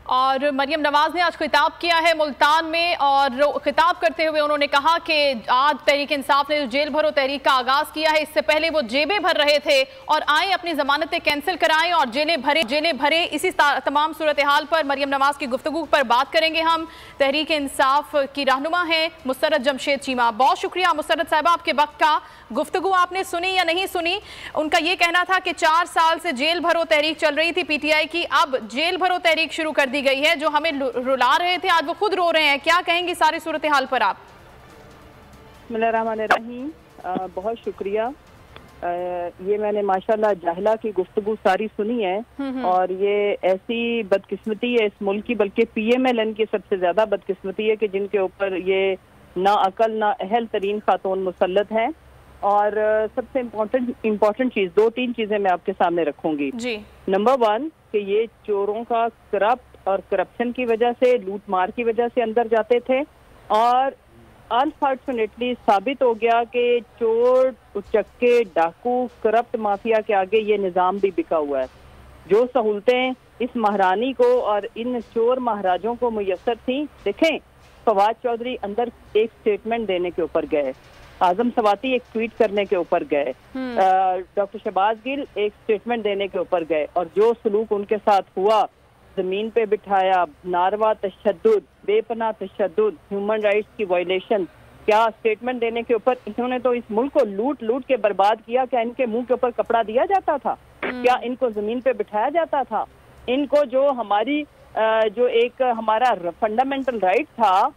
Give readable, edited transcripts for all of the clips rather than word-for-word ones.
और मरियम नवाज ने आज खिताब किया है मुल्तान में, और खिताब करते हुए उन्होंने कहा कि आज तहरीक इंसाफ ने जो जेल भरो तहरीक का आगाज किया है, इससे पहले वो जेबें भर रहे थे और आए अपनी जमानतें कैंसिल कराएं और जेलें भरे। इसी तमाम सूरत हाल पर मरियम नवाज की गुफ्तगू पर बात करेंगे हम। तहरीक इंसाफ की रहनुमा है मुसर्रत जमशेद चीमा। बहुत शुक्रिया मुसर्रत साहिबा आपके वक्त का। गुफ्तगू आपने सुनी या नहीं सुनी? उनका ये कहना था कि 4 साल से जेल भरो तहरीक चल रही थी पीटीआई की, अब जेल भरो तहरीक शुरू कर दी गई है। जो हमें रुला रहे थे आज वो खुद रो रहे हैं। क्या कहेंगी सारी सूरत हाल पर आप? बिस्मिल्लाहिर्रहमानिर्रहीम। बहुत शुक्रिया। ये मैंने माशाल्लाह जाहिला की गुफ्तगू सारी सुनी है और ये ऐसी बदकिस्मती है इस मुल्क की, बल्कि पीएमएलएन की सबसे ज्यादा बदकिस्मती है कि जिनके ऊपर ये ना अकल ना अहल तरीन खातून मुसल्लत हैं। और सबसे इम्पोर्टेंट चीज, 2-3 चीजें मैं आपके सामने रखूंगी जी। नंबर 1 कि ये चोरों का करप्ट और करप्शन की वजह से, लूट मार की वजह से अंदर जाते थे, और अनफॉर्चुनेटली साबित हो गया कि चोर, उचक्के, डाकू, करप्ट माफिया के आगे ये निज़ाम भी बिका हुआ है। जो सहूलतें इस महारानी को और इन चोर महाराजों को मुयस्सर थी, देखें फवाद चौधरी अंदर एक स्टेटमेंट देने के ऊपर गए, आजम सवाती एक ट्वीट करने के ऊपर गए, डॉक्टर शहबाज गिल एक स्टेटमेंट देने के ऊपर गए, और जो सलूक उनके साथ हुआ, जमीन पे बिठाया, नारवा तशद्दुद, बेपनाह तशद्दुद, ह्यूमन राइट्स की वायलेशन, क्या स्टेटमेंट देने के ऊपर इन्होंने तो इस मुल्क को लूट लूट के बर्बाद किया। क्या इनके मुंह के ऊपर कपड़ा दिया जाता था? क्या इनको जमीन पे बिठाया जाता था? इनको जो हमारी जो एक हमारा फंडामेंटल राइट था,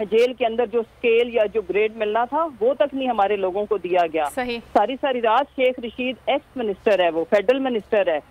जेल के अंदर जो स्केल या जो ग्रेड मिलना था, वो तक नहीं हमारे लोगों को दिया गया। सारी रात शेख रशीद एक्स मिनिस्टर है, वो फेडरल मिनिस्टर है,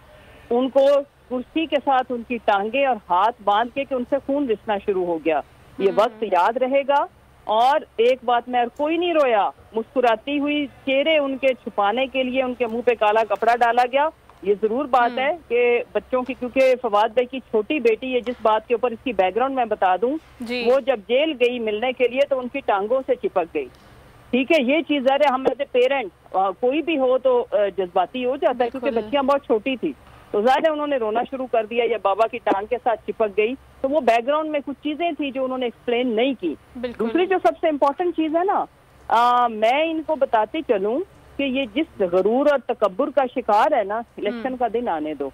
उनको कुर्सी के साथ उनकी टांगे और हाथ बांध के कि उनसे खून रिसना शुरू हो गया। ये वक्त याद रहेगा। और एक बात में, कोई नहीं रोया, मुस्कुराती हुई चेहरे उनके छुपाने के लिए उनके मुंह पे काला कपड़ा डाला गया। ये जरूर बात है कि बच्चों की, क्योंकि फवाद भाई की छोटी बेटी है, जिस बात के ऊपर इसकी बैकग्राउंड मैं बता दूं, वो जब जेल गई मिलने के लिए तो उनकी टांगों से चिपक गई। ठीक है, ये चीज है, हम एज ए पेरेंट कोई भी हो तो जज्बाती हो जाता है, क्योंकि बच्चियां बहुत छोटी थी, तो जाहिर है उन्होंने रोना शुरू कर दिया या बाबा की टांग के साथ चिपक गई। तो वो बैकग्राउंड में कुछ चीजें थी जो उन्होंने एक्सप्लेन नहीं की। दूसरी जो सबसे इम्पोर्टेंट चीज है ना, मैं इनको बताती चलूं कि ये जिस गरूर और तकब्बुर का शिकार है ना, इलेक्शन का दिन आने दो,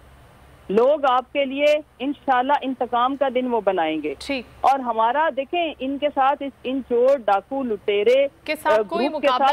लोग आपके लिए इंशाल्लाह इंतकाम का दिन वो बनाएंगे। और हमारा देखें, इनके साथ इन चोर, डाकू, लुटेरे के साथ कोई मुकाबला